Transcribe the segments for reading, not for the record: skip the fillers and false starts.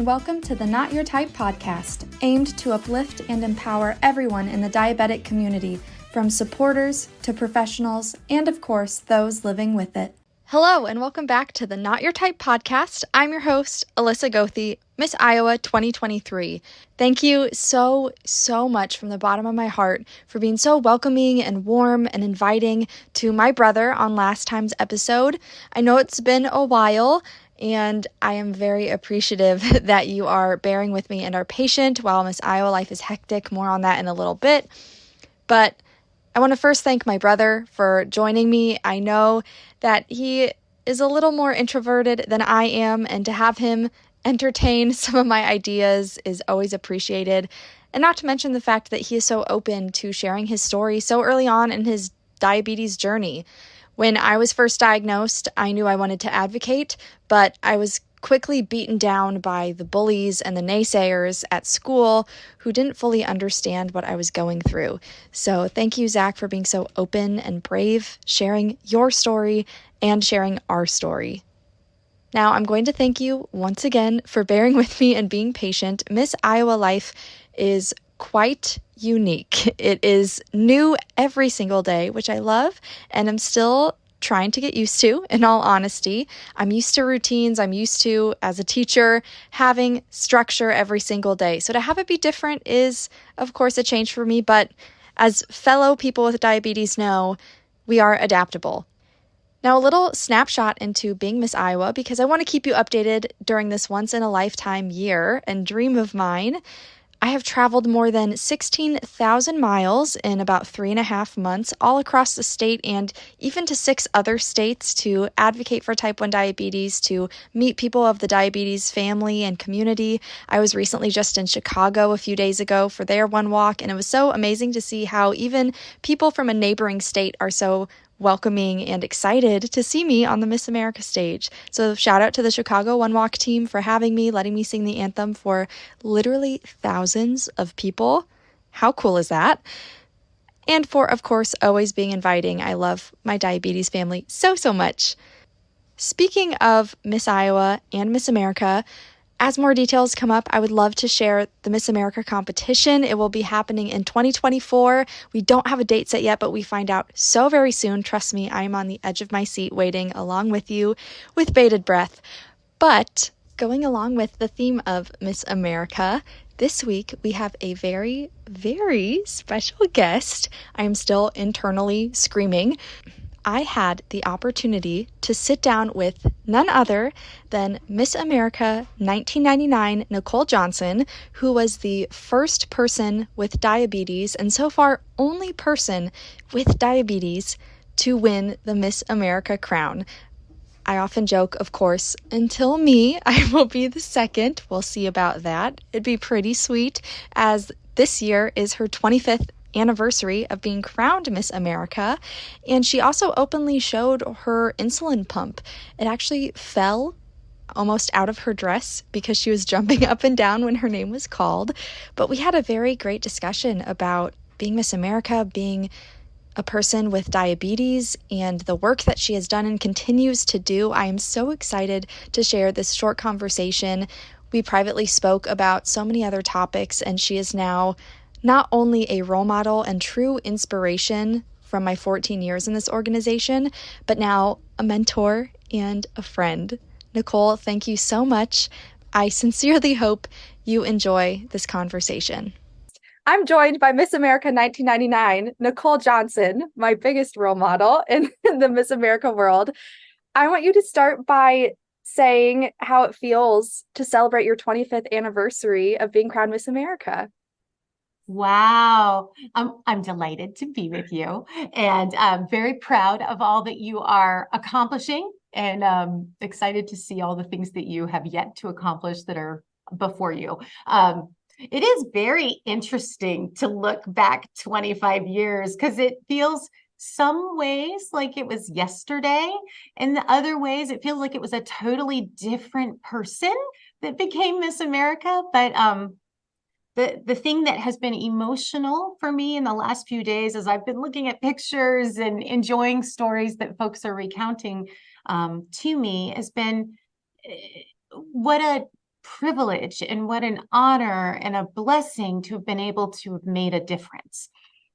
and welcome to the Not Your Type podcast, aimed to uplift and empower everyone in the diabetic community, from supporters to professionals, and of course, those living with it. Hello, and welcome back to the Not Your Type podcast. I'm your host, Alyssa Gothi, Miss Iowa 2023. Thank you so much from the bottom of my heart for being so welcoming and warm and inviting to my brother on last time's episode. I know it's been a while, and I am very appreciative that you are bearing with me and are patient while Miss Iowa life is hectic. More on that in a little bit. But I want to first thank my brother for joining me. I know that he is a little more introverted than I am, and to have him entertain some of my ideas is always appreciated. And not to mention the fact that he is so open to sharing his story so early on in his diabetes journey. When I was first diagnosed, I knew I wanted to advocate, but I was quickly beaten down by the bullies and the naysayers at school who didn't fully understand what I was going through. So thank you, Zach, for being so open and brave, sharing your story and sharing our story. Now, I'm going to thank you once again for bearing with me and being patient. Miss Iowa life is quite unique. It is new every single day, which I love, and I'm still trying to get used to, in all honesty. I'm used to routines. I'm used to, as a teacher, having structure every single day. So to have it be different is, of course, a change for me, but as fellow people with diabetes know, we are adaptable. Now, a little snapshot into being Miss Iowa, because I want to keep you updated during this once-in-a-lifetime year and dream of mine. I have traveled more than 16,000 miles in about 3.5 months, all across the state and even to 6 other states to advocate for type 1 diabetes, to meet people of the diabetes family and community. I was recently just in Chicago a few days ago for their one walk, and it was so amazing to see how even people from a neighboring state are so welcoming and excited to see me on the Miss America stage. So shout out to the Chicago One Walk team for having me, letting me sing the anthem for literally thousands of people. How cool is that? And for, of course, always being inviting. I love my diabetes family so much. Speaking of Miss Iowa and Miss America, as more details come up, I would love to share the Miss America competition. It will be happening in 2024. We don't have a date set yet, but we find out so very soon. Trust me, I am on the edge of my seat waiting along with you with bated breath. But going along with the theme of Miss America, this week we have a very special guest. I am still internally screaming. I had the opportunity to sit down with none other than Miss America 1999 Nicole Johnson, who was the first person with diabetes, and so far only person with diabetes, to win the Miss America crown. I often joke, of course, until me, I will be the second. We'll see about that. It'd be pretty sweet, as this year is her 25th anniversary of being crowned Miss America, and she also openly showed her insulin pump. It actually fell almost out of her dress because she was jumping up and down when her name was called. But we had a very great discussion about being Miss America, being a person with diabetes, and the work that she has done and continues to do. I am so excited to share this short conversation. We privately spoke about so many other topics, and she is now not only a role model and true inspiration from my 14 years in this organization, but now a mentor and a friend. Nicole, thank you so much. I sincerely hope you enjoy this conversation. I'm joined by Miss America 1999, Nicole Johnson, my biggest role model in the Miss America world. I want you to start by saying how it feels to celebrate your 25th anniversary of being crowned Miss America. Wow. I'm delighted to be with you, and I'm very proud of all that you are accomplishing, and excited to see all the things that you have yet to accomplish that are before you. It is very interesting to look back 25 years because it feels some ways like it was yesterday, and the other ways it feels like it was a totally different person that became Miss America. But the thing that has been emotional for me in the last few days, as I've been looking at pictures and enjoying stories that folks are recounting to me, has been what a privilege and what an honor and a blessing to have been able to have made a difference.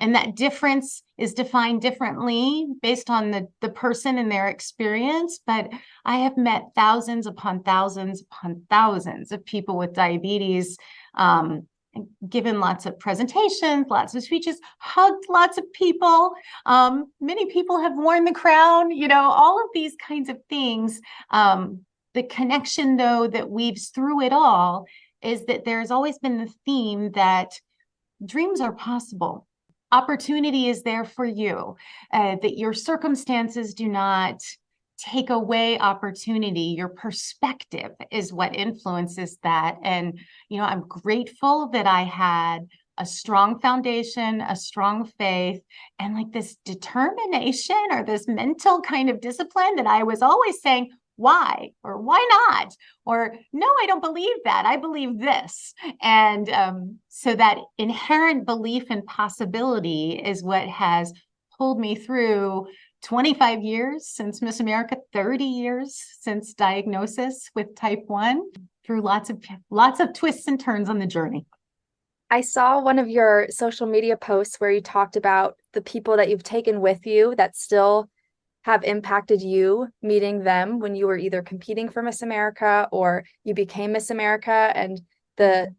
And that difference is defined differently based on the person and their experience. But I have met thousands upon thousands upon thousands of people with diabetes, given lots of presentations, lots of speeches, hugged lots of people. Many people have worn the crown, all of these kinds of things. The connection, though, that weaves through it all is that there's always been the theme that dreams are possible. Opportunity is there for you, that your circumstances do not take away opportunity. Your perspective is what influences that. And, I'm grateful that I had a strong foundation, a strong faith, and like this determination or this mental kind of discipline that I was always saying, why or why not? Or no, I don't believe that. I believe this. And so that inherent belief in possibility is what has pulled me through 25 years since Miss America, 30 years since diagnosis with type 1, through lots of twists and turns on the journey. I saw one of your social media posts where you talked about the people that you've taken with you that still have impacted you, meeting them when you were either competing for Miss America or you became Miss America, and the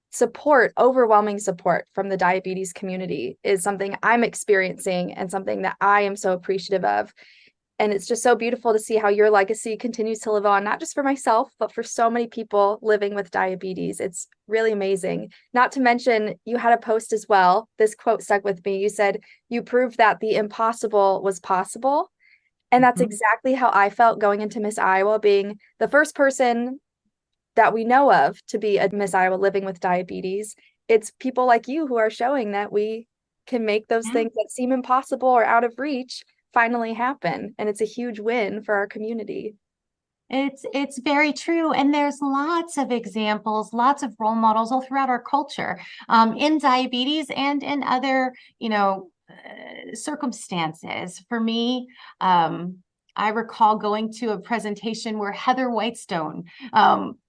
support, overwhelming support from the diabetes community is something I'm experiencing and something that I am so appreciative of. And it's just so beautiful to see how your legacy continues to live on, not just for myself, but for so many people living with diabetes. It's really amazing. Not to mention, you had a post as well. This quote stuck with me. You said, "You proved that the impossible was possible." And that's exactly how I felt going into Miss Iowa, being the first person that we know of to be a Miss Iowa living with diabetes. It's people like you who are showing that we can make those things that seem impossible or out of reach finally happen. And it's a huge win for our community. It's very true. And there's lots of examples, lots of role models all throughout our culture, in diabetes and in other, circumstances. For me, I recall going to a presentation where Heather Whitestone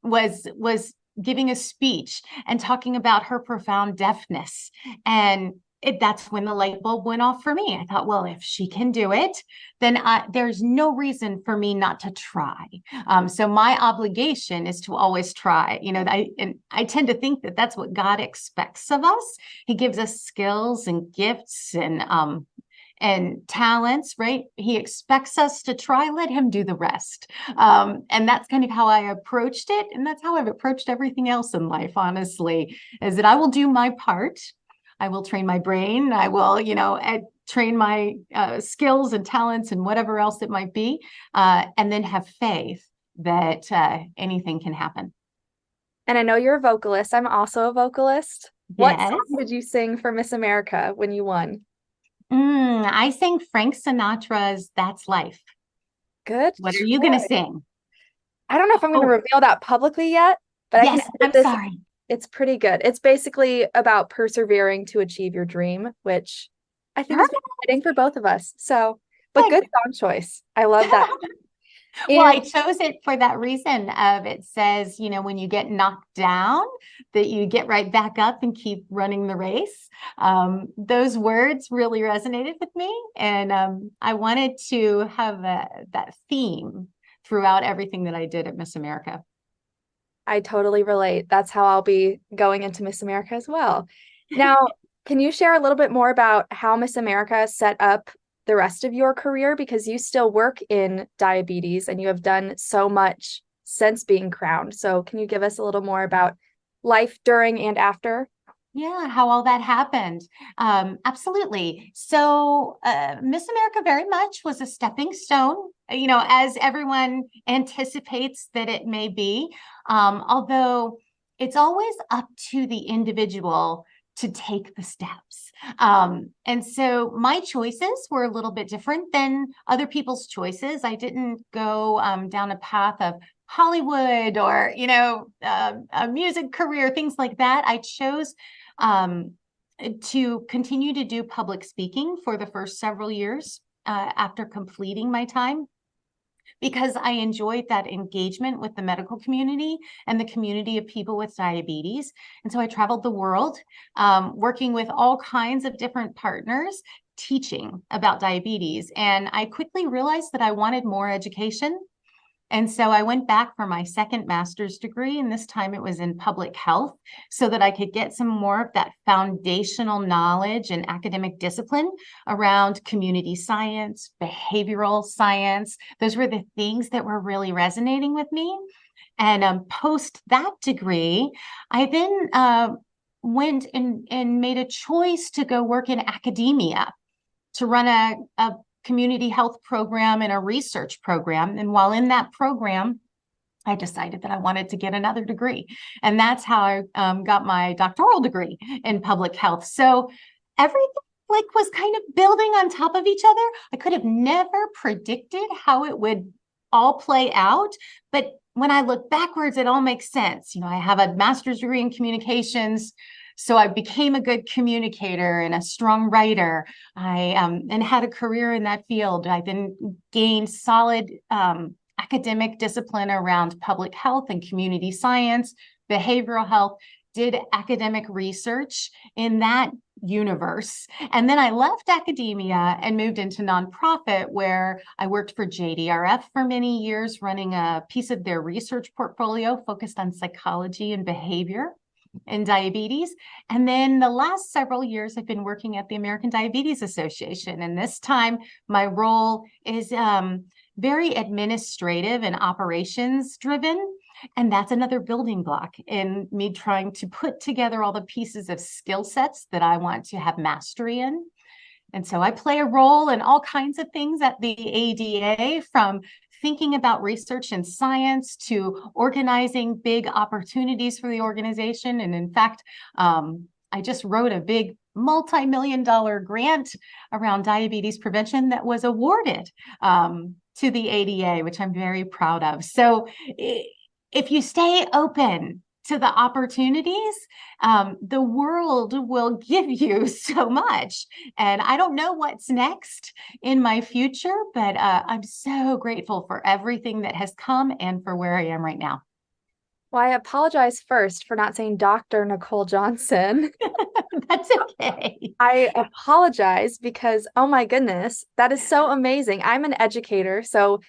was giving a speech and talking about her profound deafness. And that's when the light bulb went off for me. I thought, well, if she can do it, then there's no reason for me not to try. So my obligation is to always try. I tend to think that that's what God expects of us. He gives us skills and gifts and talents, right? He expects us to try. Let him do the rest. And that's kind of how I approached it. And that's how I've approached everything else in life, honestly, is that I will do my part. I will train my brain. I will, train my skills and talents and whatever else it might be, and then have faith that anything can happen. And I know you're a vocalist. I'm also a vocalist. What Yes. song did you sing for Miss America when you won? I sang Frank Sinatra's "That's Life." Good. What are you going to sing? I don't know if I'm going to reveal that publicly yet, but yes, I'm sorry. It's pretty good. It's basically about persevering to achieve your dream, which I think is exciting for both of us. So, but good song choice. I love that. Well, I chose it for that reason of it says, when you get knocked down, that you get right back up and keep running the race. Those words really resonated with me. And I wanted to have that theme throughout everything that I did at Miss America. I totally relate. That's how I'll be going into Miss America as well. Now, can you share a little bit more about how Miss America set up the rest of your career? Because you still work in diabetes and you have done so much since being crowned. So can you give us a little more about life during and after? Yeah, how all that happened. Absolutely. So Miss America very much was a stepping stone, as everyone anticipates that it may be. Although it's always up to the individual to take the steps. And so my choices were a little bit different than other people's choices. I didn't go down a path of Hollywood or, a music career, things like that. I chose to continue to do public speaking for the first several years after completing my time because I enjoyed that engagement with the medical community and the community of people with diabetes. And so I traveled the world, working with all kinds of different partners, teaching about diabetes. And I quickly realized that I wanted more education. And so I went back for my second master's degree, and this time it was in public health, so that I could get some more of that foundational knowledge and academic discipline around community science, behavioral science. Those were the things that were really resonating with me. And post that degree, I then went and made a choice to go work in academia to run a community health program and a research program. And while in that program, I decided that I wanted to get another degree. And that's how I got my doctoral degree in public health. So everything was kind of building on top of each other. I could have never predicted how it would all play out. But when I look backwards, it all makes sense. I have a master's degree in communications, so I became a good communicator and a strong writer. I and had a career in that field. I then gained solid academic discipline around public health and community science, behavioral health, did academic research in that universe. And then I left academia and moved into nonprofit, where I worked for JDRF for many years, running a piece of their research portfolio focused on psychology and behavior and diabetes. And then the last several years, I've been working at the American Diabetes Association. And this time, my role is very administrative and operations driven. And that's another building block in me trying to put together all the pieces of skill sets that I want to have mastery in. And so I play a role in all kinds of things at the ADA, from thinking about research and science to organizing big opportunities for the organization. And in fact, I just wrote a big multi-million-dollar grant around diabetes prevention that was awarded to the ADA, which I'm very proud of. So if you stay open to the opportunities, the world will give you so much. And I don't know what's next in my future, but I'm so grateful for everything that has come and for where I am right now. Well, I apologize first for not saying Dr. Nicole Johnson. That's okay. I apologize because, oh my goodness, that is so amazing. I'm an educator, so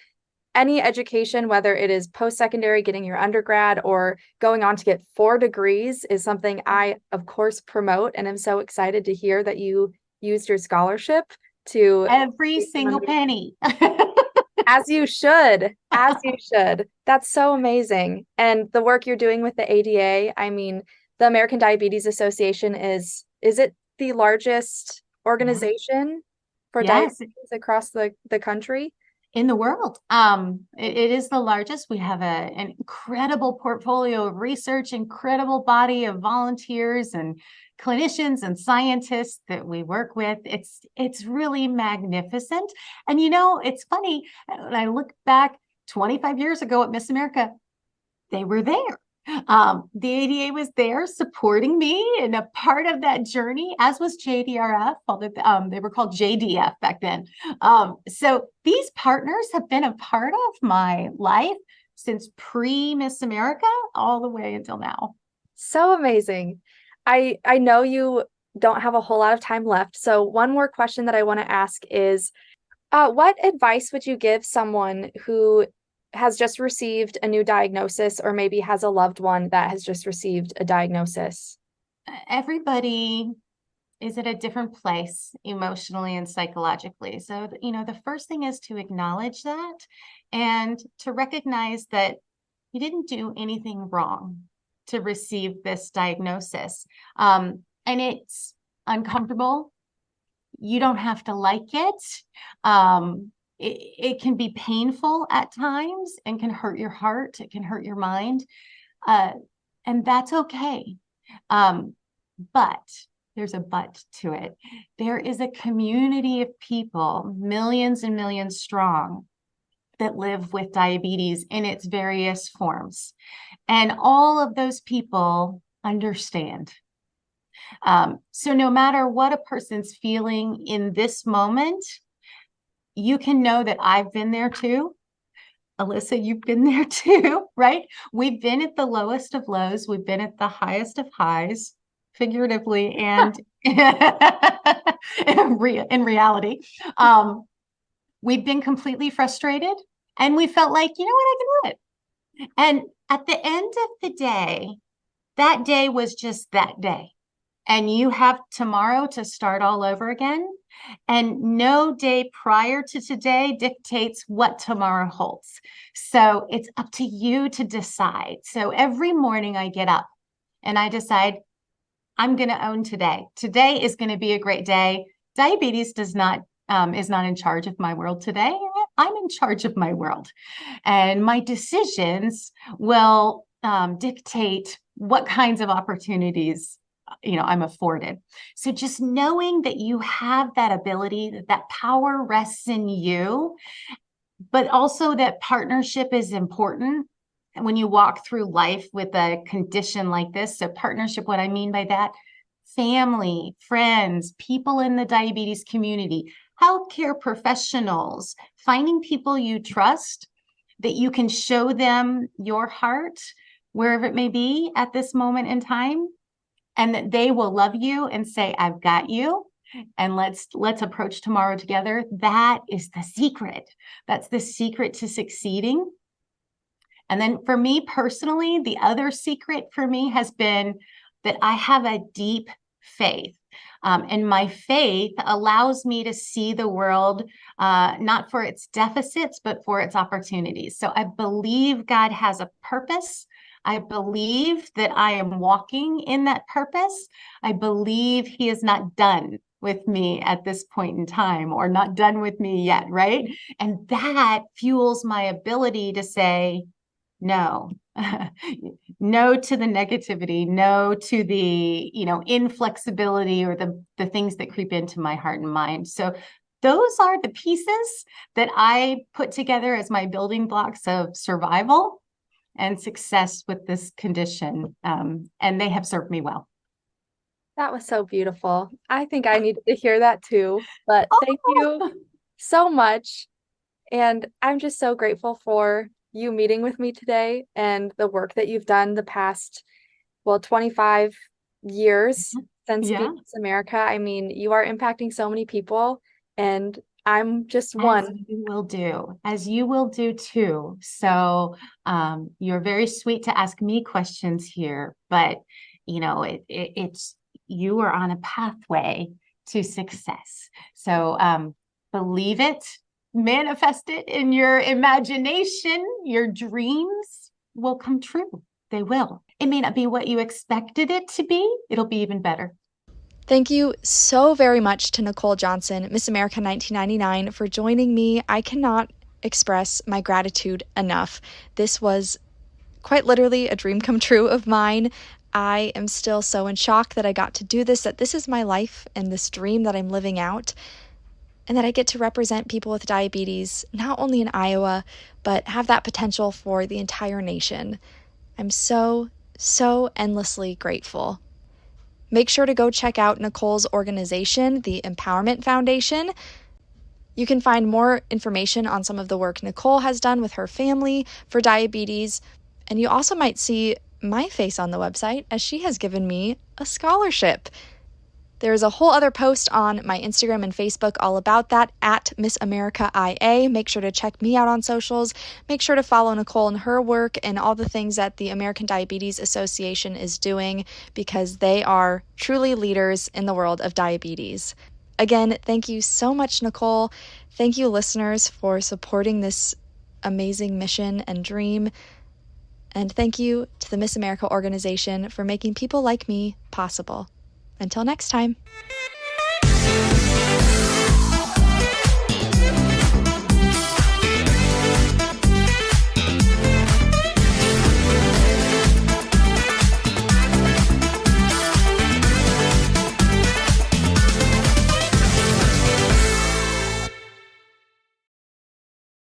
any education, whether it is post-secondary, getting your undergrad, or going on to get 4 degrees, is something I, of course, promote. And I'm so excited to hear that you used your scholarship to every single penny. As you should. As you should. That's so amazing. And the work you're doing with the ADA, I mean, the American Diabetes Association is it the largest organization for diabetes across the country? In the world. It is the largest. We have an incredible portfolio of research, incredible body of volunteers and clinicians and scientists that we work with. It's really magnificent. And it's funny, when I look back 25 years ago at Miss America, they were there. The ADA was there supporting me and a part of that journey, as was JDRF, although they were called JDF back then. So these partners have been a part of my life since pre-Miss America all the way until now. So amazing. I know you don't have a whole lot of time left. So one more question that I want to ask is, what advice would you give someone who has just received a new diagnosis, or maybe has a loved one that has just received a diagnosis? Everybody is at a different place emotionally and psychologically. So, the first thing is to acknowledge that and to recognize that you didn't do anything wrong to receive this diagnosis. And it's uncomfortable. You don't have to like it. It can be painful at times and can hurt your heart. It can hurt your mind. And that's okay. But there's a but to it. There is a community of people, millions and millions strong, that live with diabetes in its various forms. And all of those people understand. So no matter what a person's feeling in this moment, you can know that I've been there too. Alyssa, you've been there too, right? We've been at the lowest of lows. We've been at the highest of highs, figuratively and in reality. We've been completely frustrated and we felt like, you know what, I can do it. And at the end of the day, that day was just that day. And you have tomorrow to start all over again. And no day prior to today dictates what tomorrow holds. So it's up to you to decide. So every morning I get up and I decide I'm going to own today. Today is going to be a great day. Diabetes is not in charge of my world today. I'm in charge of my world, and my decisions will dictate what kinds of opportunities I'm afforded. So just knowing that you have that ability, that power rests in you, but also that partnership is important when you walk through life with a condition like this. So partnership, what I mean by that, family, friends, people in the diabetes community, healthcare professionals, finding people you trust, that you can show them your heart, wherever it may be at this moment in time, and that they will love you and say, I've got you. And let's approach tomorrow together. That is the secret. That's the secret to succeeding. And then for me personally, the other secret for me has been that I have a deep faith. And my faith allows me to see the world not for its deficits, but for its opportunities. So I believe God has a purpose. I believe that I am walking in that purpose. I believe He is not done with me at this point in time, or not done with me yet, right? And that fuels my ability to say, no, no to the negativity, no to the, inflexibility or the things that creep into my heart and mind. So those are the pieces that I put together as my building blocks of survival and success with this condition. And they have served me well. That was so beautiful. I think I needed to hear that too. But thank you so much. And I'm just so grateful for you meeting with me today and the work that you've done the past, 25 years since being Miss America. I mean, you are impacting so many people, and I'm just one. As you will do too. So you're very sweet to ask me questions here, but it's you are on a pathway to success. So believe it, manifest it in your imagination. Your dreams will come true. They will. It may not be what you expected it to be. It'll be even better. Thank you so very much to Nicole Johnson, Miss America 1999, for joining me. I cannot express my gratitude enough. This was quite literally a dream come true of mine. I am still so in shock that I got to do this, that this is my life and this dream that I'm living out, and that I get to represent people with diabetes, not only in Iowa, but have that potential for the entire nation. I'm so, so endlessly grateful. Make sure to go check out Nicole's organization, the Empowerment Foundation. You can find more information on some of the work Nicole has done with her family for diabetes, and you also might see my face on the website, as she has given me a scholarship. There's a whole other post on my Instagram and Facebook all about that, at Miss America IA. Make sure to check me out on socials. Make sure to follow Nicole and her work and all the things that the American Diabetes Association is doing, because they are truly leaders in the world of diabetes. Again, thank you so much, Nicole. Thank you, listeners, for supporting this amazing mission and dream. And thank you to the Miss America organization for making people like me possible. Until next time.